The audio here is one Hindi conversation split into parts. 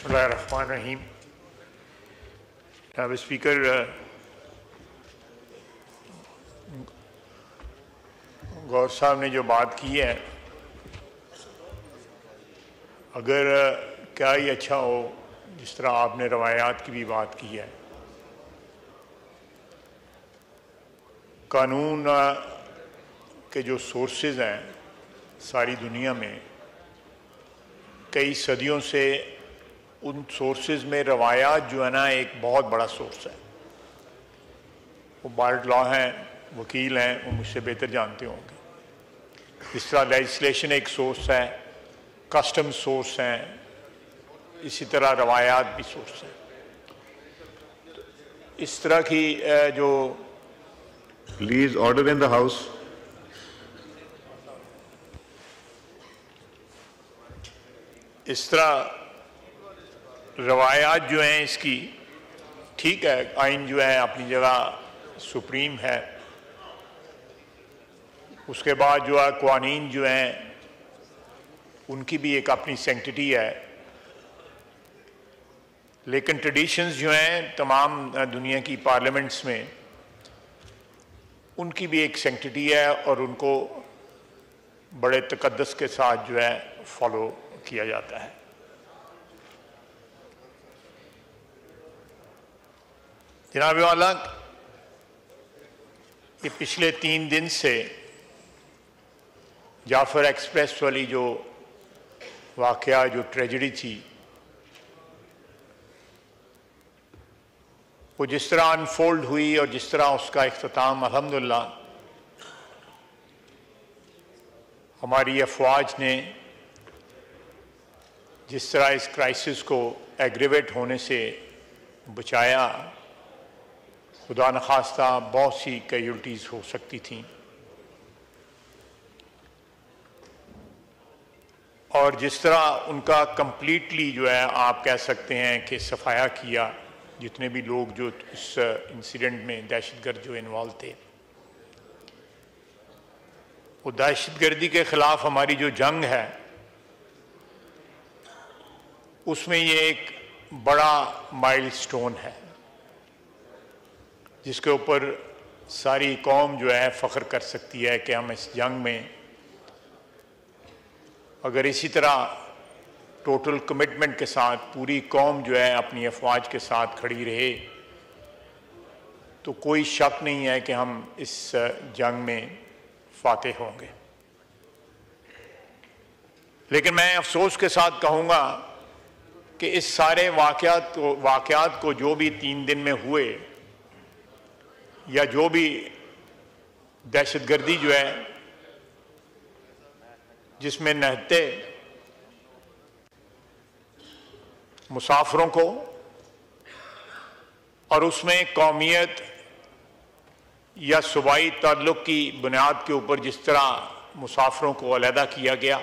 बिस्मिल्लाहिर्रहमानिर्रहीम। जनाब स्पीकर, गौर साहब ने जो बात की है, अगर क्या ही अच्छा हो जिस तरह आपने रवायात की भी बात की है। कानून के जो सोर्सेज हैं सारी दुनिया में, कई सदियों से उन सोर्सेज में रवायात जो है ना एक बहुत बड़ा सोर्स है। वो बार्ड लॉ हैं, वकील हैं, वो मुझसे बेहतर जानते होंगे। इस तरह लेजिस्लेशन एक सोर्स है, कस्टम सोर्स हैं, इसी तरह रवायात भी सोर्स हैं। इस तरह की जो please order in the house. इस तरह रवायात जो हैं इसकी ठीक है, आइन जो है अपनी जगह सुप्रीम है। उसके बाद जो है क़वानीन जो हैं उनकी भी एक अपनी सेंटिटी है, लेकिन ट्रेडिशंस जो हैं तमाम दुनिया की पार्लियामेंट्स में उनकी भी एक सेंटिटी है और उनको बड़े तकद्दस के साथ जो है फॉलो किया जाता है। जनाब वाला, ये पिछले 3 दिन से जाफर एक्सप्रेस वाली जो वाकया, जो ट्रेजेडी थी, वो जिस तरह अनफोल्ड हुई और जिस तरह उसका इख्तिताम अल्हम्दुलिल्लाह हमारी अफवाज ने जिस तरह इस क्राइसिस को एग्रीवेट होने से बचाया, खुदा न खास्ता बहुत सी कैजुअल्टीज़ हो सकती थीं। और जिस तरह उनका कंप्लीटली जो है आप कह सकते हैं कि सफाया किया, जितने भी लोग जो इस इंसिडेंट में दहशतगर्द जो इन्वॉल्व थे। वो दहशतगर्दी के ख़िलाफ़ हमारी जो जंग है उसमें ये एक बड़ा माइलस्टोन है जिसके ऊपर सारी कौम जो है फ़ख्र कर सकती है कि हम इस जंग में अगर इसी तरह टोटल कमिटमेंट के साथ पूरी कौम जो है अपनी अफवाज के साथ खड़ी रहे तो कोई शक नहीं है कि हम इस जंग में फातेह होंगे। लेकिन मैं अफसोस के साथ कहूँगा कि इस सारे वाक़यात को जो भी 3 दिन में हुए या जो भी दहशतगर्दी जो है जिसमें नहते मुसाफिरों को और उसमें कौमियत या सूबाई ताल्लुक़ की बुनियाद के ऊपर जिस तरह मुसाफिरों को अलहदा किया गया,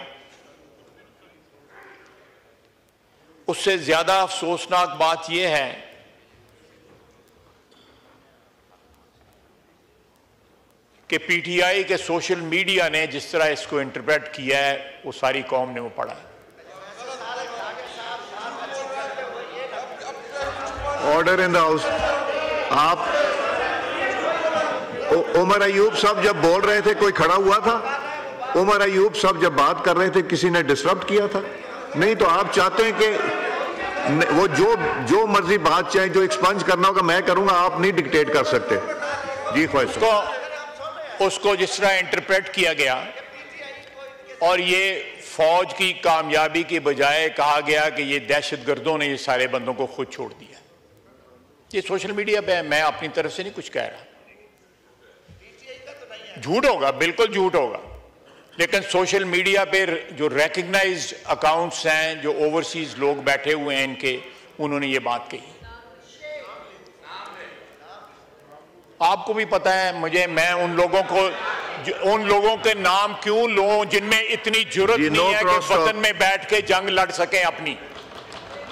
उससे ज़्यादा अफसोसनाक बात यह है कि पीटीआई के सोशल मीडिया ने जिस तरह इसको इंटरप्रेट किया है वो सारी कौम ने वो पढ़ा है। Order in the house. आप उमर अयूब साहब जब बोल रहे थे कोई खड़ा हुआ था? उमर अयूब साहब जब बात कर रहे थे किसी ने डिस्टर्ब किया था? नहीं तो आप चाहते हैं कि वो जो मर्जी बात चाहे, जो एक्सपंज करना होगा मैं करूंगा, आप नहीं डिक्टेट कर सकते। जी ख्वाहिश। उसको जिस तरह इंटरप्रेट किया गया और ये फौज की कामयाबी के बजाय कहा गया कि ये दहशतगर्दों ने ये सारे बंदों को खुद छोड़ दिया। ये सोशल मीडिया पे है, मैं अपनी तरफ से नहीं कुछ कह रहा। झूठ होगा, बिल्कुल झूठ होगा, लेकिन सोशल मीडिया पे जो रिकग्नाइज्ड अकाउंट्स हैं, जो ओवरसीज लोग बैठे हुए हैं इनके, उन्होंने ये बात कही। आपको भी पता है, मैं उन लोगों के नाम क्यों लूं जिनमें इतनी जुर्रत नहीं है कि वतन में बैठ के जंग लड़ सकें अपनी।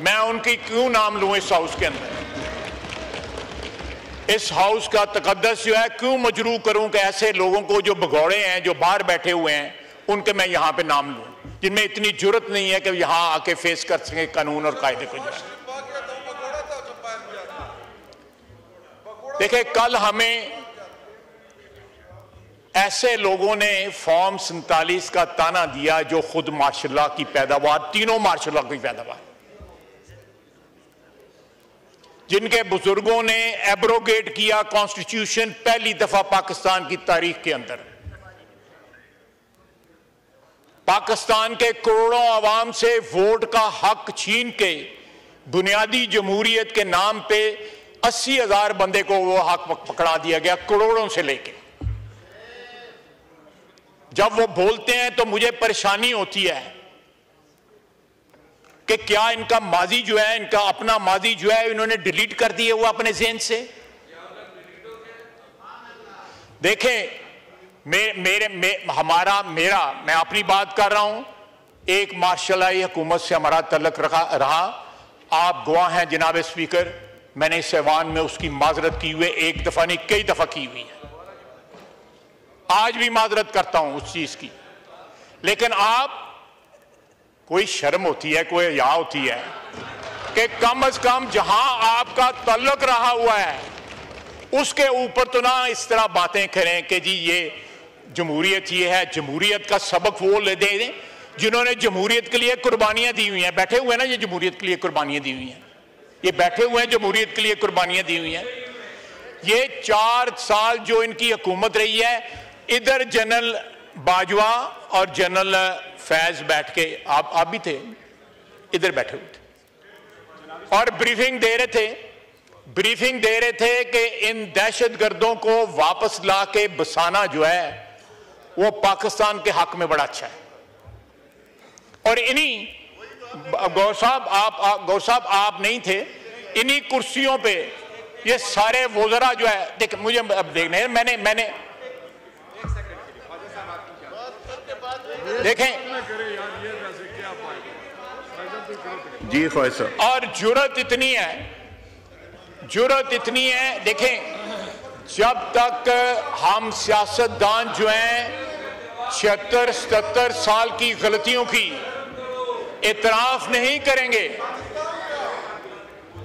मैं उनकी क्यों नाम लूं इस हाउस के अंदर? इस हाउस का तकद्दस जो है क्यों मजरूह करूं कि ऐसे लोगों को जो भगौड़े हैं, जो बाहर बैठे हुए हैं, उनके मैं यहां पे नाम लूं? जिनमें इतनी जुर्रत नहीं है कि यहां आके फेस कर सके कानून और कायदे को। देखिए, कल हमें ऐसे लोगों ने फॉर्म 47 का ताना दिया जो खुद मार्शल लॉ की पैदावार, तीनों मार्शल लॉ की पैदावार, जिनके बुजुर्गों ने एब्रोगेट किया कॉन्स्टिट्यूशन पहली दफा पाकिस्तान की तारीख के अंदर, पाकिस्तान के करोड़ों आवाम से वोट का हक छीन के बुनियादी जमहूरियत के नाम पे 80,000 बंदे को वो हक पकड़ा दिया गया, करोड़ों से लेके। जब वो बोलते हैं तो मुझे परेशानी होती है कि क्या इनका माजी जो है, इनका अपना माजी जो है, इन्होंने डिलीट कर दिए वो अपने ज़हन से। देखें, मैं अपनी बात कर रहा हूं, एक मार्शलाई हुकूमत से हमारा तल्लुक रहा। आप गवाह हैं जनाब स्पीकर, मैंने इस ऐवान में उसकी माजरत की हुई, एक दफा नहीं कई दफा की हुई है, आज भी माजरत करता हूं उस चीज की। लेकिन आप, कोई शर्म होती है, कोई हया होती है कि कम से कम जहां आपका तल्लुक रहा हुआ है उसके ऊपर तो ना इस तरह बातें करें कि जी ये जमहूरियत ये है। जमहूरियत का सबक वो ले दें जिन्होंने जमहूरियत के लिए कुर्बानियां दी हुई हैं। बैठे हुए हैं ना, ये जमहूरियत के लिए कुर्बानियां दी हुई हैं, ये बैठे हुए हैं जमहूरियत के लिए कुर्बानियां दी हुई हैं। ये 4 साल जो इनकी हुकूमत रही है, इधर जनरल बाजवा और जनरल फैज बैठ के, आप भी थे, इधर बैठे हुए थे और ब्रीफिंग दे रहे थे कि इन दहशतगर्दों को वापस ला के बसाना जो है वो पाकिस्तान के हक में बड़ा अच्छा है। और इन्हीं गौर साहब आप नहीं थे, इन्हीं कुर्सियों पे ये सारे वज़रा जो है, देख मुझे अब देखने, मैंने देखें जी ख्वाहिश साहब, और जुर्रत इतनी है, देखें, जब तक हम सियासतदान जो हैं 76-77 साल की गलतियों की इतराफ नहीं करेंगे,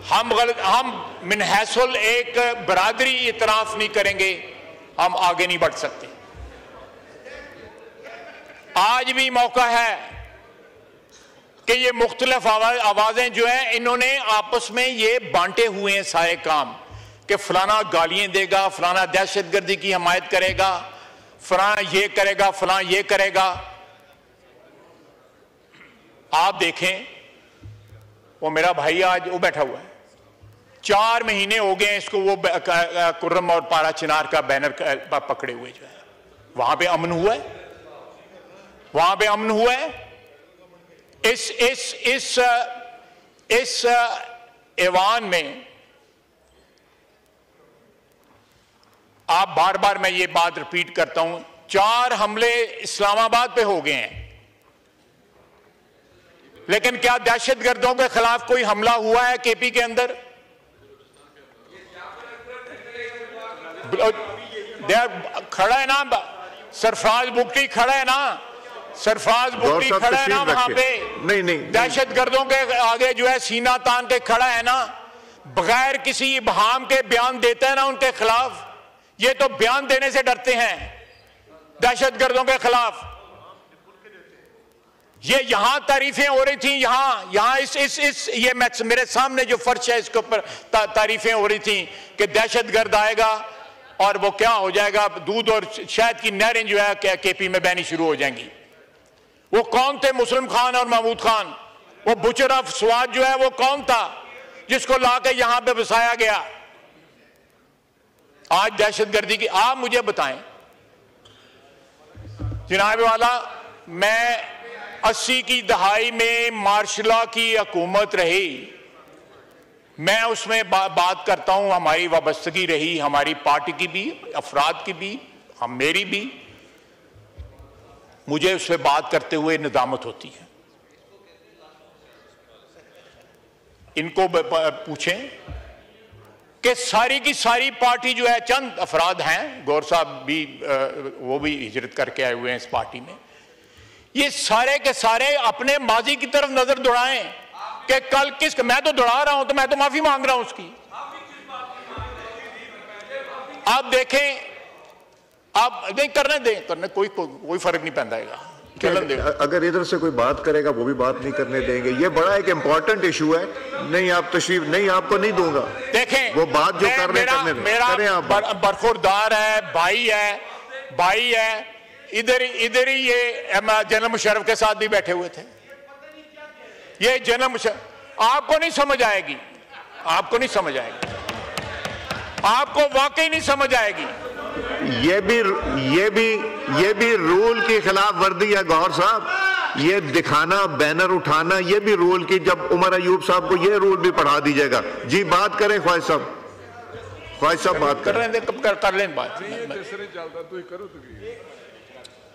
हम मिनहसुल एक बरादरी इतराफ नहीं करेंगे, हम आगे नहीं बढ़ सकते। आज भी मौका है कि ये मुख्तलिफ आवाजें जो हैं, इन्होंने आपस में ये बांटे हुए हैं सारे काम कि फलाना गालियां देगा, फलाना दहशतगर्दी की हमायत करेगा, फलाना ये करेगा, फलाना ये करेगा। आप देखें, वो मेरा भाई आज वो बैठा हुआ है, 4 महीने हो गए इसको वो कुर्रम और पारा चिनार का बैनर पकड़े हुए जो है। वहां पे अमन हुआ है, वहां पे अमन हुआ है। इस ऐवान में आप बार बार, मैं ये बात रिपीट करता हूं, 4 हमले इस्लामाबाद पे हो गए हैं, लेकिन क्या दहशतगर्दों के खिलाफ कोई हमला हुआ है केपी के अंदर? खड़ा है ना सरफराज बुगटी, खड़ा है ना सरफराज बुगटी, खड़ा है ना वहां पे। नहीं, दहशतगर्दों के आगे जो है सीना तान के खड़ा है ना, बगैर किसी इबहाम के बयान देता है ना उनके खिलाफ। ये तो बयान देने से डरते हैं दहशतगर्दों के खिलाफ। ये यहां तारीफें हो रही थी, यहां ये मेरे सामने जो फर्श है इसके ऊपर तारीफें हो रही थी कि दहशतगर्द आएगा और वो क्या हो जाएगा, दूध और शहद की नहरें जो है केपी में बहनी शुरू हो जाएंगी। वो कौन थे मुस्लिम खान और महमूद खान? वो बुचर ऑफ स्वाद जो है वो कौन था जिसको लाके यहां पे बसाया गया? आज दहशतगर्दी की आप मुझे बताएं जनाब वाला, मैं 80 की दहाई में मार्शल लॉ की हुकूमत रही, मैं उसमें बात करता हूं, हमारी वाबस्तगी रही, हमारी पार्टी की भी, अफराद की भी, मेरी भी, मुझे उसमें बात करते हुए निदामत होती है। इनको पूछें कि सारी की सारी पार्टी जो है, चंद अफराद हैं, गौर साहब भी वो भी हिजरत करके आए हुए हैं इस पार्टी में, ये सारे के सारे अपने माजी की तरफ नजर दौड़ाएं कि कल किस, मैं तो दौड़ा रहा हूं तो मैं तो माफी मांग रहा हूं उसकी। आप देखें, आप नहीं करने दें, करने कोई फर्क नहीं पैदा। अगर इधर से कोई बात करेगा वो भी बात नहीं करने देंगे। ये बड़ा एक इंपॉर्टेंट इशू है। नहीं आप तशरीफ नहीं, आपको नहीं दूंगा। देखें वो बात जो कर रहे हैं मेरा बरखुरदार है, भाई है। इधर ही ये जनरल मुशर्रफ के साथ भी बैठे हुए थे। ये जनरल मुशर्रफ आपको नहीं समझ आएगी, आपको नहीं समझ आएगी, आपको वाकई नहीं समझ आएगी। ये भी रूल की खिलाफ वर्दी है गौहर साहब। ये दिखाना, बैनर उठाना, ये भी रूल की। जब उमर अयूब साहब को ये रूल भी पढ़ा दीजिएगा। जी बात करें ख्वाहिश साहब बात कर लें बात।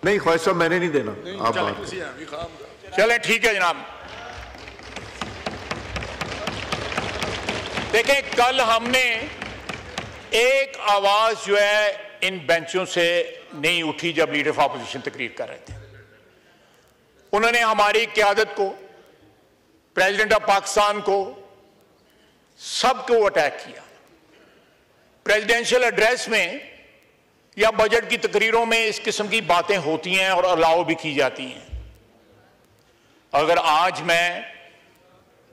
नहीं ख्वाहिश साहब मैंने नहीं देना, आप बात चले ठीक है जनाब। देखें कल हमने एक आवाज जो है इन बेंचों से नहीं उठी जब लीडर ऑफ ऑपोजिशन तकरीर कर रहे थे। उन्होंने हमारी क़यादत को, प्रेसिडेंट ऑफ पाकिस्तान को, सबको अटैक किया। प्रेसिडेंशियल एड्रेस में या बजट की तकरीरों में इस किस्म की बातें होती हैं और अलाउ भी की जाती हैं। अगर आज मैं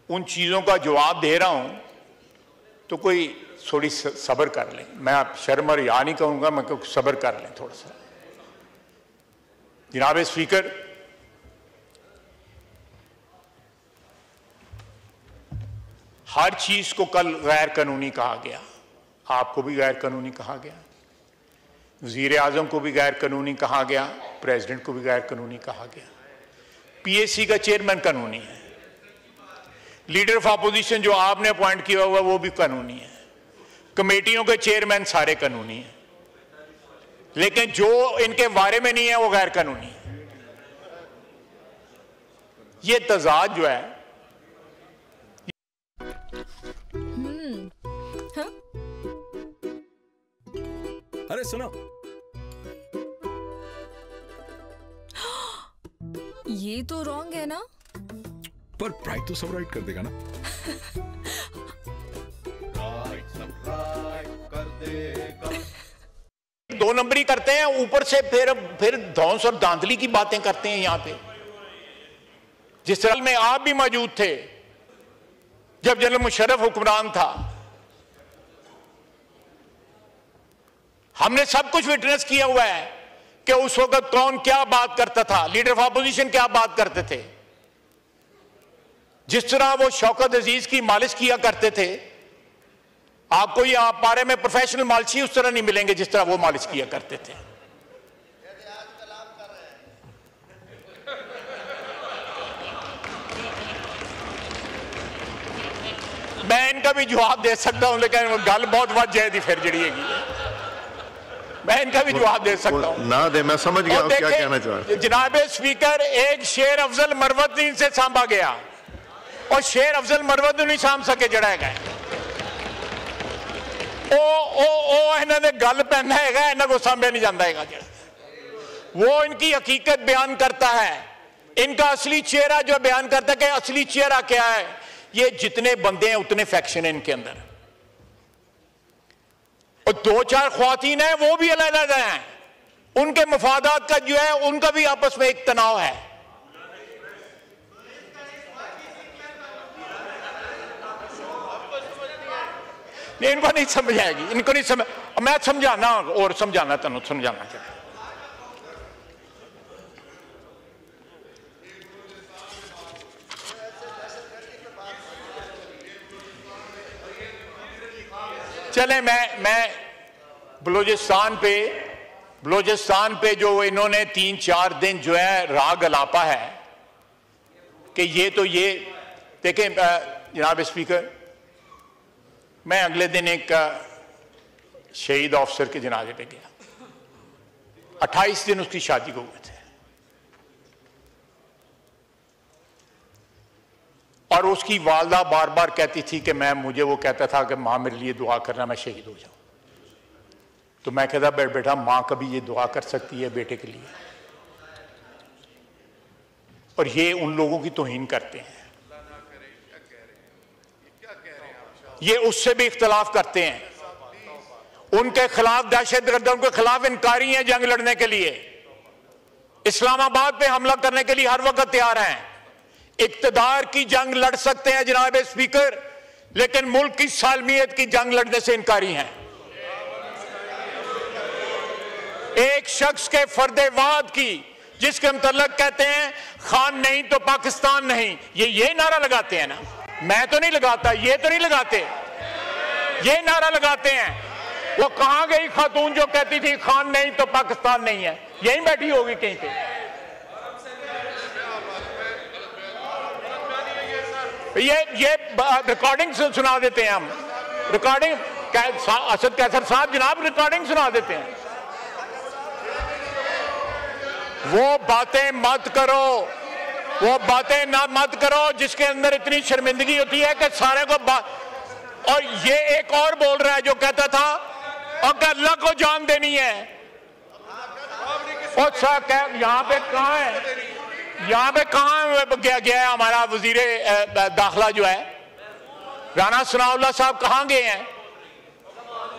उन चीज़ों का जवाब दे रहा हूं तो कोई थोड़ी सब्र कर लें। मैं आप शर्म और या नहीं कहूंगा, मैं सब्र कर लें थोड़ा सा। जनाब स्पीकर, हर चीज को कल गैर कानूनी कहा गया। आपको भी गैर कानूनी कहा गया, वजीर आजम को भी गैर कानूनी कहा गया, प्रेसिडेंट को भी गैर कानूनी कहा गया। पीएसी का चेयरमैन कानूनी है, लीडर ऑफ अपोजिशन जो आपने अपॉइंट किया हुआ वो भी कानूनी है, कमेटियों के चेयरमैन सारे कानूनी हैं, लेकिन जो इनके बारे में नहीं है वो गैर कानूनी है। ये तजाद जो है हाँ? अरे सुनो, ये तो रॉन्ग है ना? पर प्राइड तो सब राइट कर देगा ना। दो नंबरी करते हैं, ऊपर से फिर धौंस और धांधली की बातें करते हैं यहां पे। जिस तरह में आप भी मौजूद थे जब जनरल मुशर्रफ हुक्मरान था, हमने सब कुछ विटनेस किया हुआ है कि उस वक्त कौन क्या बात करता था, लीडर ऑफ अपोजिशन क्या बात करते थे। जिस तरह वो शौकत अजीज की मालिश किया करते थे, आपको ये आप बारे में प्रोफेशनल मालिशी उस तरह नहीं मिलेंगे जिस तरह वो मालिश किया करते थे। मैं इनका भी जवाब दे सकता हूं, लेकिन गल बहुत वध जाएगी फिर जड़ी। मैं इनका भी जवाब दे सकता हूं ना दे, मैं समझ गया क्या कहना चाह रहे। जनाब स्पीकर, एक शेर अफजल मरवतुद्दीन से सांभा गया और शेर अफजल मरवतुद्दीन नहीं सांभ सके जड़ा है। इन्होंने गल पैना है, इन्हों को सांभे नहीं जाता है। वो इनकी हकीकत बयान करता है, इनका असली चेहरा जो बयान करता है कि असली चेहरा क्या है। ये जितने बंदे हैं उतने फैक्शन है इनके अंदर, और दो चार ख्वातीन हैं वो भी अलग हैं। उनके मफादात का जो है उनका भी आपस में एक तनाव है। नहीं, इनको नहीं समझ आएगी, इनको नहीं समझ। मैं समझाना और समझाना, तेन समझाना चाहिए। चले मैं बलूचिस्तान पे जो इन्होंने 3-4 दिन जो है राग अलापा है कि ये देखें जनाब स्पीकर, मैं अगले दिन एक शहीद ऑफिसर के जनाजे पे गया। 28 दिन उसकी शादी को हुए थे और उसकी वालदा बार बार कहती थी कि मुझे वो कहता था कि माँ मेरे लिए दुआ करना, मैं शहीद हो जाऊं। तो मैं कहता बेटा माँ कभी ये दुआ कर सकती है बेटे के लिए? और ये उन लोगों की तौहीन करते हैं, ये उससे भी इख्तलाफ करते हैं, उनके खिलाफ दहशतगर्दों के खिलाफ इनकारी हैं जंग लड़ने के लिए, इस्लामाबाद पे हमला करने के लिए हर वक्त तैयार हैं, इक्तदार की जंग लड़ सकते हैं जनाब स्पीकर, लेकिन मुल्क की सालमियत की जंग लड़ने से इनकारी हैं। एक शख्स के फर्देवाद की, जिसके मतलब कहते हैं खान नहीं तो पाकिस्तान नहीं, ये नारा लगाते हैं ना, मैं तो नहीं लगाता, ये तो नहीं लगाते, ये नारा लगाते हैं। वो कहां गई खातून जो कहती थी खान नहीं तो पाकिस्तान नहीं है? यहीं बैठी होगी कहीं पे। ये रिकॉर्डिंग सुना देते हैं हम, रिकॉर्डिंग असद कैसर साहब जनाब रिकॉर्डिंग सुना देते हैं। वो बातें मत करो, वो बातें ना मत करो जिसके अंदर इतनी शर्मिंदगी होती है कि सारे को और ये एक और बोल रहा है जो कहता था अगर अल्लाह को जान देनी है, और यहाँ पे कहाँ है, यहाँ पे कहाँ गया है हमारा वजीर दाखिला जो है राना सनाउल्लाह साहब, कहाँ गए हैं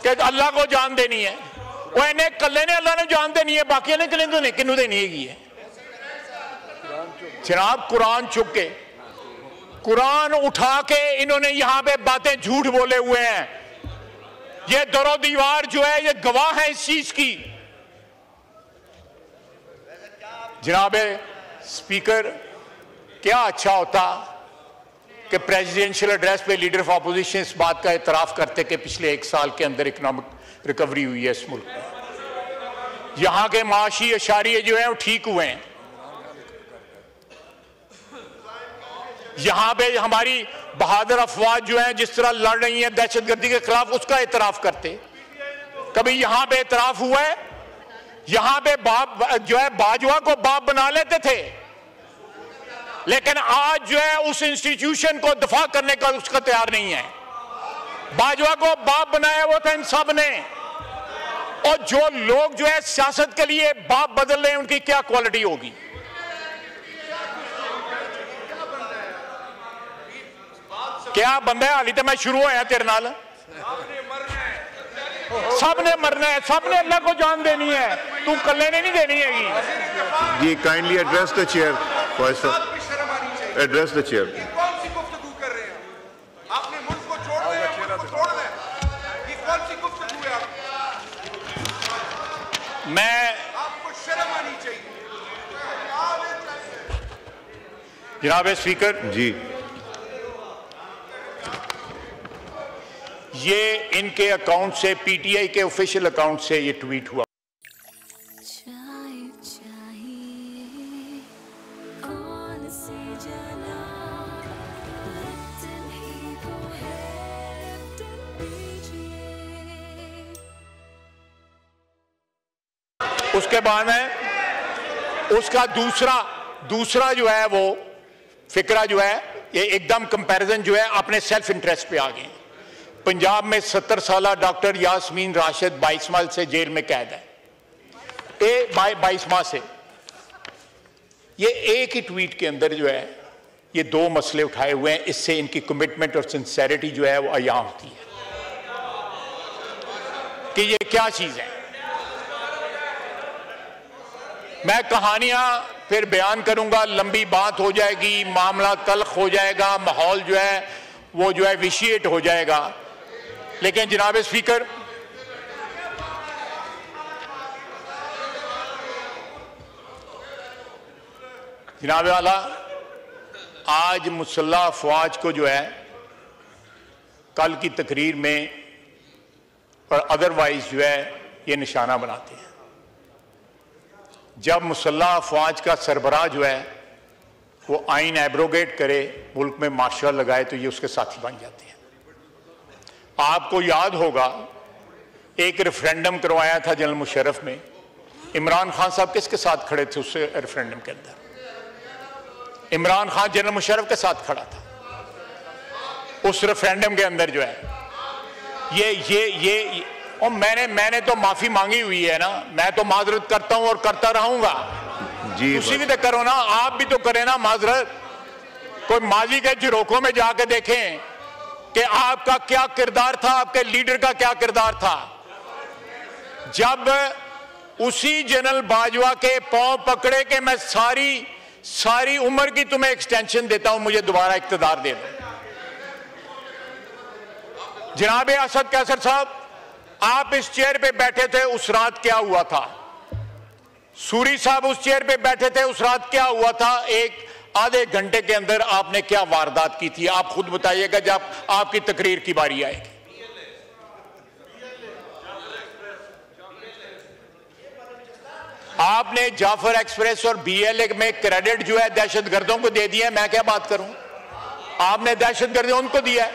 कि अल्लाह को जान देनी है? वो इन्हें कल्ले ने अल्लाह ने जान देनी है, बाकी ने कलें तो नहीं किन्नू देनी है। जनाब कुरान चुक के, कुरान उठा के इन्होंने यहां पे बातें झूठ बोले हुए हैं। ये दरो दीवार जो है ये गवाह है इस चीज की। जनाब स्पीकर, क्या अच्छा होता कि प्रेसिडेंशियल एड्रेस पे लीडर ऑफ अपोजिशन इस बात का एतराफ करते कि पिछले 1 साल के अंदर इकोनॉमिक रिकवरी हुई है इस मुल्क में, यहां के माशी इशारे जो है वो ठीक हुए हैं, यहां पे हमारी बहादुर अफवाज जो है जिस तरह लड़ रही है दहशतगर्दी के खिलाफ, उसका एतराफ करते। कभी यहां पे एतराफ हुआ है? यहां पे बाप जो है बाजवा को बाप बना लेते थे, लेकिन आज जो है उस इंस्टीट्यूशन को दफा करने का उसका तैयार नहीं है। बाजवा को बाप बनाया वो था इन सब ने, और जो लोग जो है सियासत के लिए बाप बदल रहे हैं उनकी क्या क्वालिटी होगी? क्या बंदा है? हाली तो मैं शुरू होया तेरे नाल, सब ने मरना है, सब ने अल्लाह को जान देनी है, तू कल्ले ने नहीं देनी हैगी। जी kindly address the chair, address the chair. कौन सी गुफ्तगू कर रहे हैं? आपने मुल्क को छोड़ दिया, मुल्क को छोड़ दें, ये कौन सी गुफ्तगू है? आपको शर्म आनी चाहिए। जनाब स्पीकर जी, ये इनके अकाउंट से, पीटीआई के ऑफिशियल अकाउंट से ये ट्वीट हुआ। उसके बाद में उसका दूसरा जो है वो फिक्रा जो है ये एकदम कंपैरिजन जो है अपने सेल्फ इंटरेस्ट पे आ गए। पंजाब में 70 साल डॉक्टर यास्मीन राशिद 22 माह से जेल में कैद है, 22 माह से। ये एक ही ट्वीट के अंदर जो है ये 2 मसले उठाए हुए हैं, इससे इनकी कमिटमेंट और सिंसेरिटी जो है वो अयां होती है कि ये क्या चीज है। मैं कहानियां फिर बयान करूंगा, लंबी बात हो जाएगी, मामला तल्ख हो जाएगा, माहौल जो है वो जो है विशिएट हो जाएगा। लेकिन जनाब स्पीकर, जनाब वाला, आज मुसल्लह अफवाज को जो है कल की तकरीर में और अदरवाइज जो है ये निशाना बनाते हैं। जब मुसल्लह अफवाज का सरबराह जो है वो आइन एब्रोगेट करे, मुल्क में मार्शल लगाए, तो ये उसके साथी बन जाते हैं। आपको याद होगा एक रेफरेंडम करवाया था जनरल मुशर्रफ में, इमरान खान साहब किसके साथ खड़े थे उस रेफरेंडम के अंदर? इमरान खान जनरल मुशर्रफ के साथ खड़ा था उस रेफरेंडम के अंदर जो है। ये और मैंने तो माफी मांगी हुई है ना, मैं तो माजरत करता हूं और करता रहूंगा। जी उसी भी तो करो ना, आप भी तो करें ना माजरत। कोई माजी के झरोखों में जाके देखें कि आपका क्या किरदार था, आपके लीडर का क्या किरदार था। जब उसी जनरल बाजवा के पांव पकड़े कि मैं सारी उम्र की तुम्हें एक्सटेंशन देता हूं, मुझे दोबारा इख्तिदार दे दो। जनाब असद कैसर साहब, आप इस चेयर पे बैठे थे, उस रात क्या हुआ था? सूरी साहब उस चेयर पे बैठे थे, उस रात क्या हुआ था? एक आधे घंटे के अंदर आपने क्या वारदात की थी? आप खुद बताइएगा जब आपकी तकरीर की बारी आएगी। आपने जाफर एक्सप्रेस और बीएलए में क्रेडिट जो है दहशतगर्दों को दे दिया। मैं क्या बात करूं? आपने दहशतगर्दों उनको दिया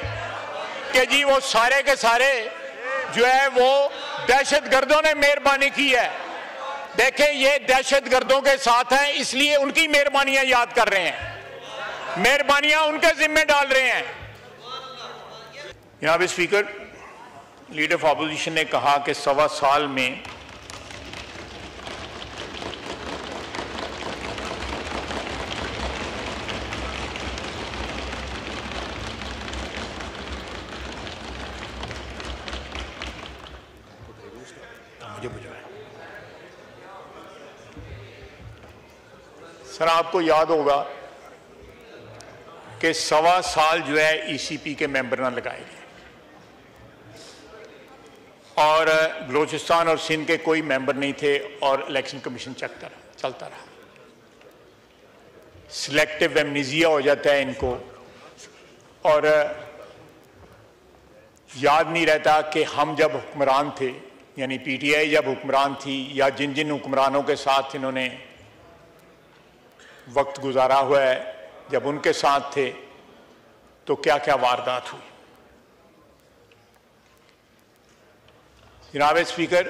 कि जी वो सारे के सारे जो है वो दहशतगर्दों ने मेहरबानी की है। देखें, ये दहशतगर्दों के साथ हैं, इसलिए उनकी मेहरबानियां याद कर रहे हैं, मेहरबानियां उनके जिम्मे डाल रहे हैं। जनाब स्पीकर, लीडर ऑफ अपोजिशन ने कहा कि 1.25 साल में सर आपको याद होगा कि 1.25 साल जो है ईसीपी के मेंबर ना लगाए गए और बलूचिस्तान और सिंध के कोई मेंबर नहीं थे और इलेक्शन कमीशन चलता रहा। सिलेक्टिव एमनीजिया हो जाता है इनको और याद नहीं रहता कि हम जब हुक्मरान थे, यानी पीटीआई जब हुक्मरान थी या जिन जिन हुक्मरानों के साथ इन्होंने वक्त गुजारा हुआ है, जब उनके साथ थे तो क्या क्या वारदात हुई। जनाब स्पीकर,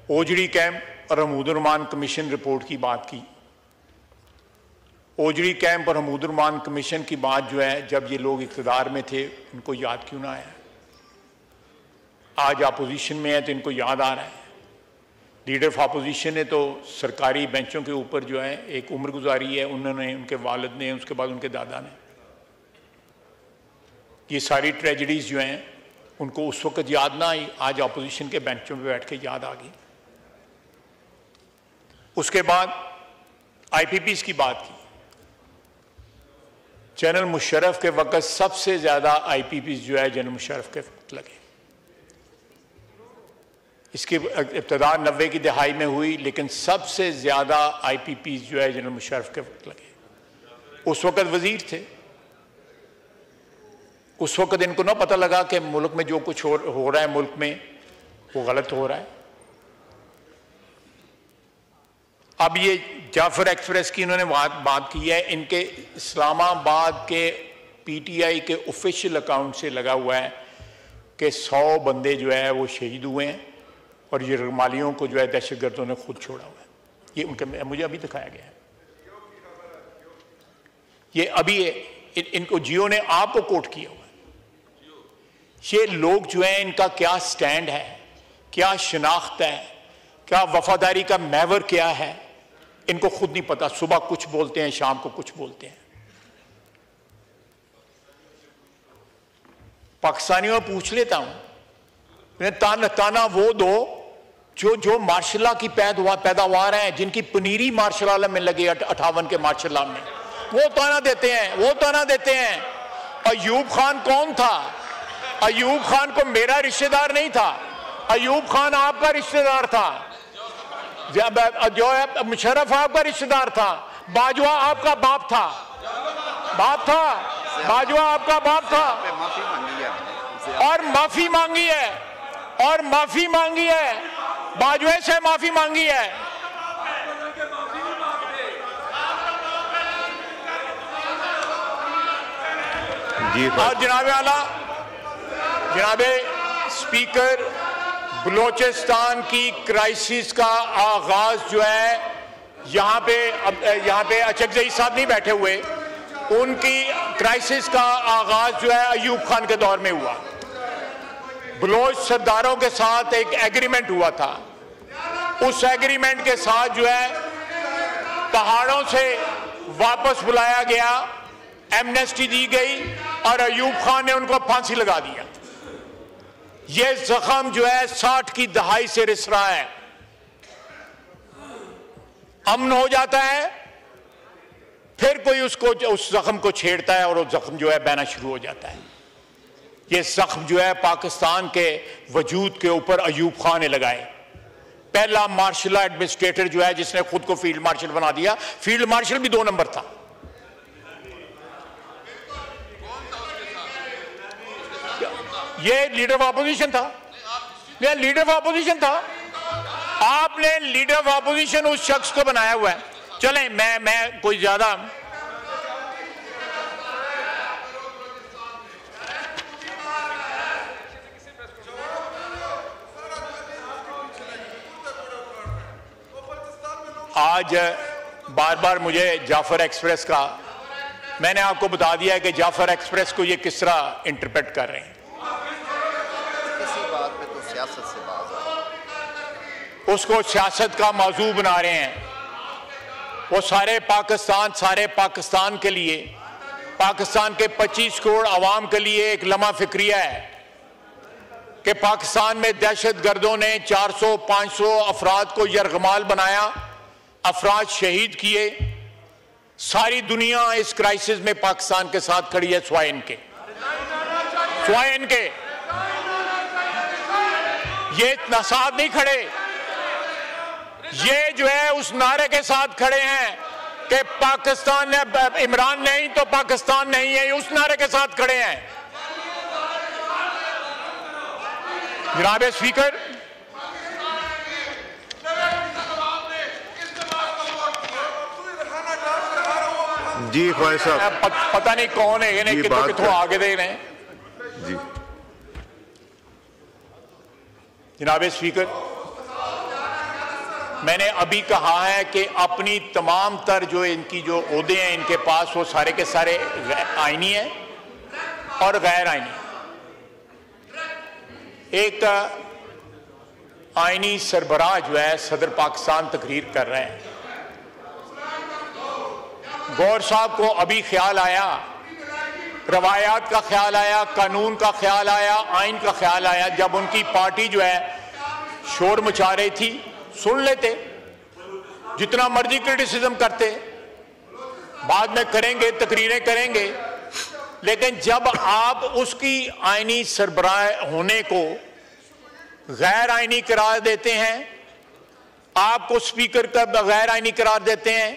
ओजड़ी कैंप और हमीदुर्रहमान कमीशन रिपोर्ट की बात की। ओजड़ी कैंप और हमीदुर्रहमान कमीशन की बात जो है, जब ये लोग इक़्तिदार में थे इनको याद क्यों ना आया? आज अपोजिशन में है तो इनको याद आ रहा है। लीडर ऑफ अपोजिशन ने तो सरकारी बेंचों के ऊपर जो है एक उम्र गुजारी है, उन्होंने, उनके वालिद ने, उसके बाद उनके दादा ने। ये सारी ट्रेजेडीज जो हैं उनको उस वक्त याद ना आई, आज अपोजिशन के बेंचों पे बैठ के याद आ गई। उसके बाद आईपीपीज़ की बात की। जनरल मुशर्रफ के वक्त सबसे ज्यादा आईपीपीज़ जो है जनरल मुशर्रफ के वक्त लगे। इसकी इब्तदा 90 की दहाई में हुई, लेकिन सबसे ज्यादा आईपीपीज़ जो है जनरल मुशर्रफ के वक्त लगे। उस वक्त वजीर थे, उस वक्त इनको ना पता लगा कि मुल्क में जो कुछ हो रहा है मुल्क में वो गलत हो रहा है। अब ये जाफर एक्सप्रेस की इन्होंने बात की है, इनके इस्लामाबाद के पीटीआई के ऑफिशियल अकाउंट से लगा हुआ है कि 100 बंदे जो है वो शहीद हुए हैं और ये रमालियों को जो है दहशतगर्दों ने खुद छोड़ा हुआ है। ये उनके मुझे अभी दिखाया गया है, ये अभी इनको जियो ने आपको कोट किया हुआ है। ये लोग जो है इनका क्या स्टैंड है, क्या शनाख्त है, क्या वफादारी का महवर क्या है, इनको खुद नहीं पता। सुबह कुछ बोलते हैं, शाम को कुछ बोलते हैं। पाकिस्तानियों में पूछ लेता हूं, ताना वो दो जो मार्शल की पैदावार है, जिनकी पनीरी मार्शल आलम में लगी 58 के मार्शल आलम में, वो ताना देते हैं, वो ताना देते हैं। अयूब खान कौन था? अयूब खान को मेरा रिश्तेदार नहीं था, अयूब खान आपका रिश्तेदार था, जो है मुशर्रफ आपका रिश्तेदार था, बाजवा आपका बाप था, बाजवा आपका बाप था। और माफी मांगी है, बाजवे से माफी मांगी है। और जनाब स्पीकर, बलोचिस्तान की क्राइसिस का आगाज जो है यहाँ पे अचकजई साहब नहीं बैठे हुए, उनकी क्राइसिस का आगाज जो है अयूब खान के दौर में हुआ। बलोच सरदारों के साथ एक एग्रीमेंट हुआ था उस एग्रीमेंट के साथ जो है पहाड़ों से वापस बुलाया गया, एमनेस्टी दी गई और अयूब खान ने उनको फांसी लगा दिया। ये जख्म जो है 60 की दहाई से रिस रहा है। अमन हो जाता है, फिर कोई उसको उस जख्म को छेड़ता है और वो जख्म जो है बहना शुरू हो जाता है। ये जख्म जो है पाकिस्तान के वजूद के ऊपर अयूब खान ने लगाए। पहला मार्शल एडमिनिस्ट्रेटर जो है जिसने खुद को फील्ड मार्शल बना दिया। फील्ड मार्शल भी 2 नंबर था। ये लीडर ऑफ अपोजिशन था, ये लीडर ऑफ अपोजिशन था। आपने लीडर ऑफ अपोजिशन उस शख्स को बनाया हुआ है। चलें, मैं कोई ज्यादा आज बार बार मुझे जाफर एक्सप्रेस का, मैंने आपको बता दिया है कि जाफर एक्सप्रेस को ये किस तरह इंटरप्रेट कर रहे हैं। किसी बात पे तो सियासत से बात है, उसको सियासत का मौजू बना रहे हैं। वो सारे पाकिस्तान के लिए, पाकिस्तान के 25 करोड़ अवाम के लिए एक लम्हा फिक्रिया है कि पाकिस्तान में दहशत गर्दों ने 400-500 अफराद को यरगमाल बनाया, अफराद शहीद किए। सारी दुनिया इस क्राइसिस में पाकिस्तान के साथ खड़ी है, स्वाय इनके। ये इतना साथ नहीं खड़े, ये जो है उस नारे के साथ खड़े हैं कि पाकिस्तान ने, इमरान नहीं तो पाकिस्तान नहीं है, उस नारे के साथ खड़े हैं। जनाब स्पीकर, जी ख्वाहिश साहब, पता नहीं कौन है, इन्हें कितों आगे दे रहे हैं। जी जनाब स्पीकर, मैंने अभी कहा है कि अपनी तमाम तर जो इनकी जो ओहदे हैं इनके पास, वो सारे के सारे आईनी हैं और गैर आईनी। एक आईनी सरबराह जो है सदर पाकिस्तान तकरीर कर रहे हैं। गौर साहब को अभी ख्याल आया, रवायात का ख्याल आया, कानून का ख्याल आया, आइन का ख्याल आया। जब उनकी पार्टी जो है शोर मचा रही थी, सुन लेते, जितना मर्जी क्रिटिसिज्म करते, बाद में करेंगे, तकरीरें करेंगे। लेकिन जब आप उसकी आईनी सरबराह होने को गैर आईनी करार देते हैं, आपको स्पीकर का गैर आईनी करार देते हैं,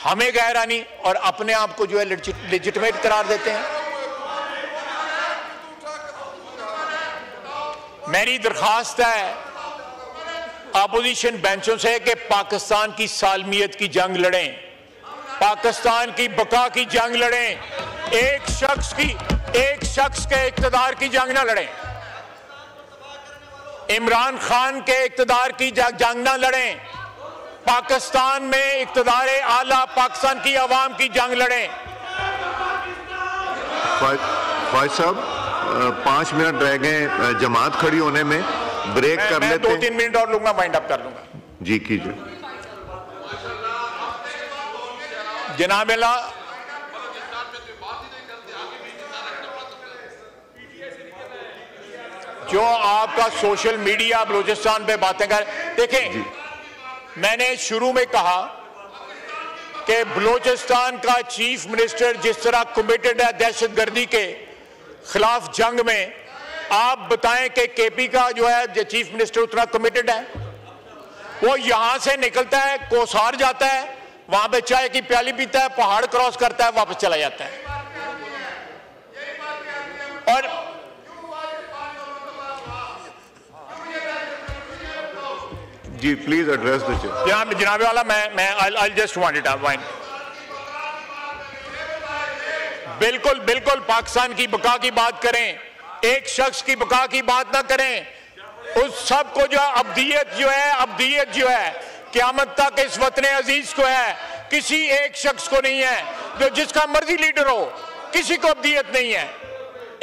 हमें गैर आईनी, और अपने आप को जो है लेजिटिमेट करार देते हैं। मेरी दरखास्त है अपोजिशन बेंचों से कि पाकिस्तान की सालमियत की जंग लड़ें, पाकिस्तान की बका की जंग लड़ें, एक शख्स के इक़्तिदार की जंग ना लड़ें, इमरान खान के इक़्तिदार की जंग ना लड़ें, पाकिस्तान में इक़्तिदार आला पाकिस्तान की आवाम की जंग लड़ें। ख्वाहिश साहब 5 मिनट रह गए जमात खड़ी होने में, ब्रेक कर लेते हैं। 2-3 मिनट और लूंगा, वाइंड अप कर लूंगा। जी कीजिए। जनाब अल्लाह, जो आपका सोशल मीडिया बलूचिस्तान पे बातें कर, देखें, मैंने शुरू में कहा कि बलूचिस्तान का चीफ मिनिस्टर जिस तरह कमिटेड है दहशतगर्दी के खिलाफ जंग में, आप बताएं कि केपी का जो है चीफ मिनिस्टर उतना कमिटेड है? वो यहां से निकलता है, कोसार जाता है, वहां पे चाय की प्याली पीता है, पहाड़ क्रॉस करता है, वापस चला जाता है। और जी प्लीज एड्रेस द चेयर। जनाब वाला, मैं I just want it wind. बिल्कुल पाकिस्तान की बका की बात करें, एक शख्स की बका की बात ना करें। उस सब को जो अब्दियत जो है क़यामत तक इस वतन अजीज को है, किसी एक शख्स को नहीं है। जो जिसका मर्जी लीडर हो, किसी को अब्दियत नहीं है।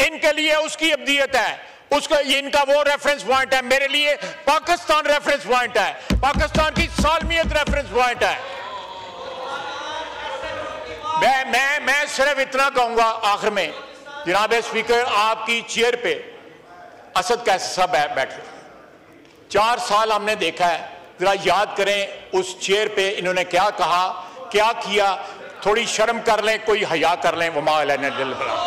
इनके लिए उसकी अब्दियत है, उसका ये इनका वो रेफरेंस पॉइंट है, मेरे लिए पाकिस्तान रेफरेंस पॉइंट है, पाकिस्तान की सालमियत रेफरेंस पॉइंट है। मैं सिर्फ इतना कहूंगा आखिर में, जनाब स्पीकर, आपकी चेयर पे असद कैसे साहब बैठे 4 साल हमने देखा है, जरा याद करें उस चेयर पे इन्होंने क्या कहा, क्या किया, थोड़ी शर्म कर लें, कोई हया कर लें। वमा अलैना इल्लल बलाग।